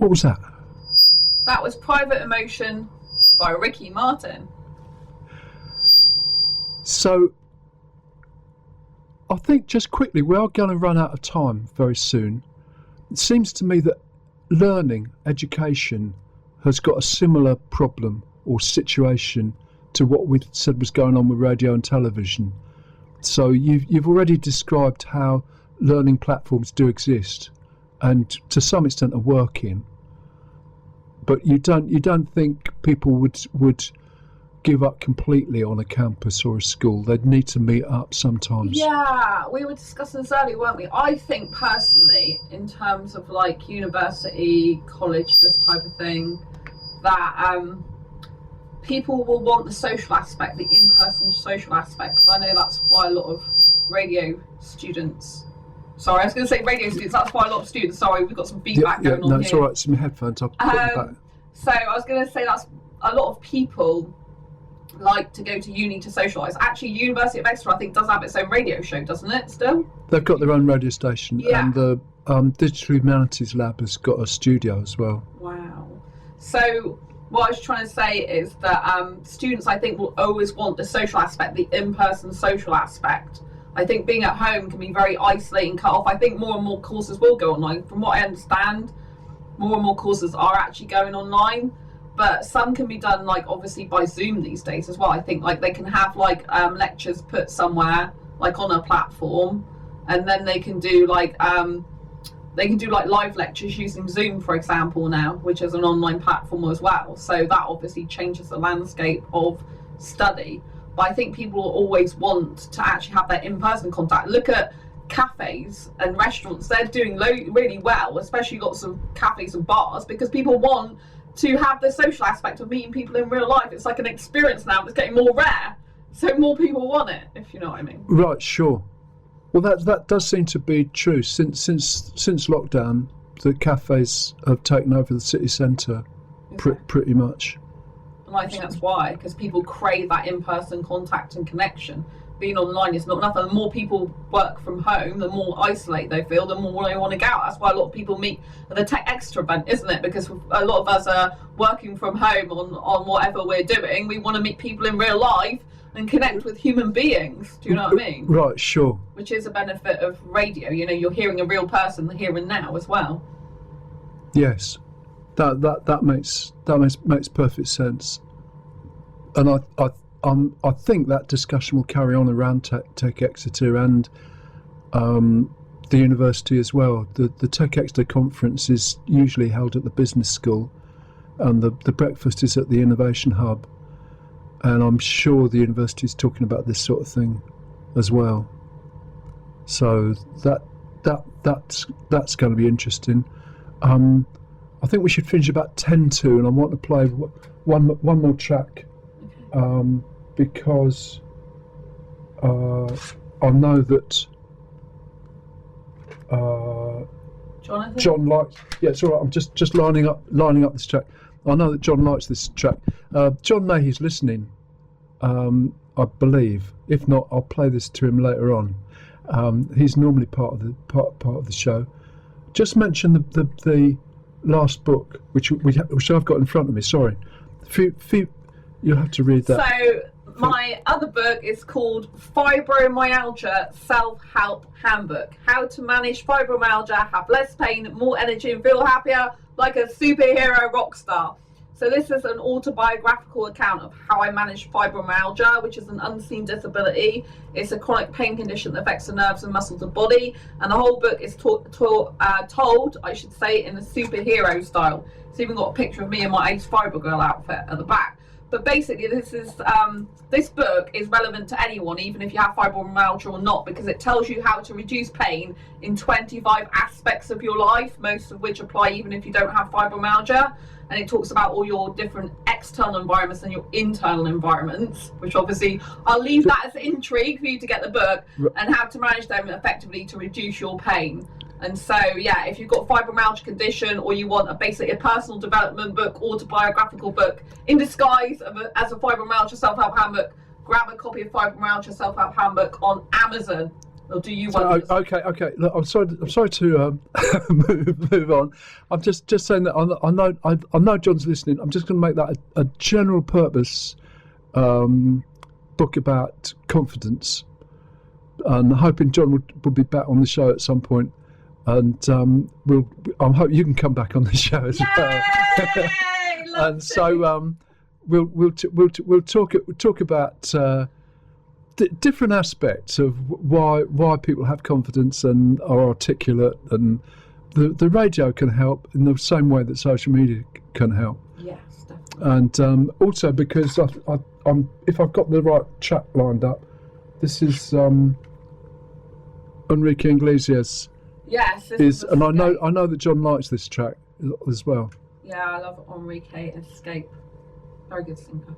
What was that? That was Private Emotion by Ricky Martin. So, I think just quickly, we are going to run out of time very soon. It seems to me that learning, education, has got a similar problem or situation to what we said was going on with radio and television. So you've already described how learning platforms do exist, and to some extent are working. But you don't think people would give up completely on a campus or a school? They'd need to meet up sometimes. Yeah, we were discussing this earlier, weren't we? I think personally, in terms of like university, college, this type of thing, that people will want the social aspect, the in-person social aspect, because I know that's why a lot of radio students, sorry, I was going to say radio students, that's why a lot of students, sorry, we've got some feedback going on here. No, it's all right, it's in my headphones, I'll put it back. So I was going to say that's a lot of people like to go to uni to socialise. Actually, University of Exeter, I think, does have its own radio show, doesn't it, still? They've got their own radio station, yeah. And the Digital Humanities Lab has got a studio as well. Wow. So what I was trying to say is that students, I think, will always want the social aspect, the in-person social aspect. I think being at home can be very isolating, cut off. I think more and more courses will go online. From what I understand, more and more courses are actually going online. But some can be done, like, obviously by Zoom these days as well. I think, like, they can have, like, lectures put somewhere, like, on a platform, and then they can do, like, live lectures using Zoom, for example, now, which is an online platform as well. So that obviously changes the landscape of study. But I think people will always want to actually have that in-person contact. Look at cafes and restaurants. They're doing really well, especially lots of cafes and bars, because people want to have the social aspect of meeting people in real life. It's like an experience now that's getting more rare, so more people want it, if you know what I mean. Right, sure. Well, that does seem to be true. Since lockdown, the cafes have taken over the city centre, pretty much. And I think that's why, because people crave that in-person contact and connection. Being online is not enough, and the more people work from home, the more isolated they feel, the more they want to go out. That's why a lot of people meet at the Tech Extra event, isn't it? Because a lot of us are working from home on whatever we're doing. We want to meet people in real life and connect with human beings. Do you know what I mean? Right, sure. Which is a benefit of radio. You know, you're hearing a real person here and now as well. Yes, that makes perfect sense. And I think that discussion will carry on around Tech Exeter and the university as well. The Tech Exeter conference is usually held at the business school, and the breakfast is at the Innovation Hub. And I'm sure the university is talking about this sort of thing as well. So that's going to be interesting. I think we should finish about 10 to, and I want to play one more track. Because I know that Jonathan? John likes. Yeah, it's all right. I'm just lining up this track. I know that John likes this track. John Mayhew's listening, I believe. If not, I'll play this to him later on. He's normally part of the show. Just mention the last book, which I've got in front of me. Sorry, you'll have to read that. So my other book is called Fibromyalgia Self-Help Handbook. How to manage fibromyalgia, have less pain, more energy, and feel happier like a superhero rock star. So this is an autobiographical account of how I managed fibromyalgia, which is an unseen disability. It's a chronic pain condition that affects the nerves and muscles of the body. And the whole book is told, I should say, in a superhero style. It's even got a picture of me in my Ace Fibre Girl outfit at the back. But basically, this book is relevant to anyone, even if you have fibromyalgia or not, because it tells you how to reduce pain in 25 aspects of your life, most of which apply even if you don't have fibromyalgia. And it talks about all your different external environments and your internal environments, which obviously I'll leave that as intrigue for you to get the book, and how to manage them effectively to reduce your pain. And so, yeah, if you've got a fibromyalgia condition, or you want basically a personal development book, autobiographical book in disguise as a fibromyalgia self-help handbook, grab a copy of Fibromyalgia Self-Help Handbook on Amazon. Or do you want to... Okay. Look, I'm sorry to move on. I'm just saying that I know John's listening. I'm just going to make that a general purpose book about confidence, and hoping John will be back on the show at some point. And I hope you can come back on the show as well. And so we'll talk about different aspects of why people have confidence and are articulate, and the radio can help in the same way that social media can help. Yes, definitely. And also because I'm if I've got the right track lined up, this is Enrique Iglesias. Yes, and I know that John likes this track as well. Yeah, I love Enrique Escape. Very good singer.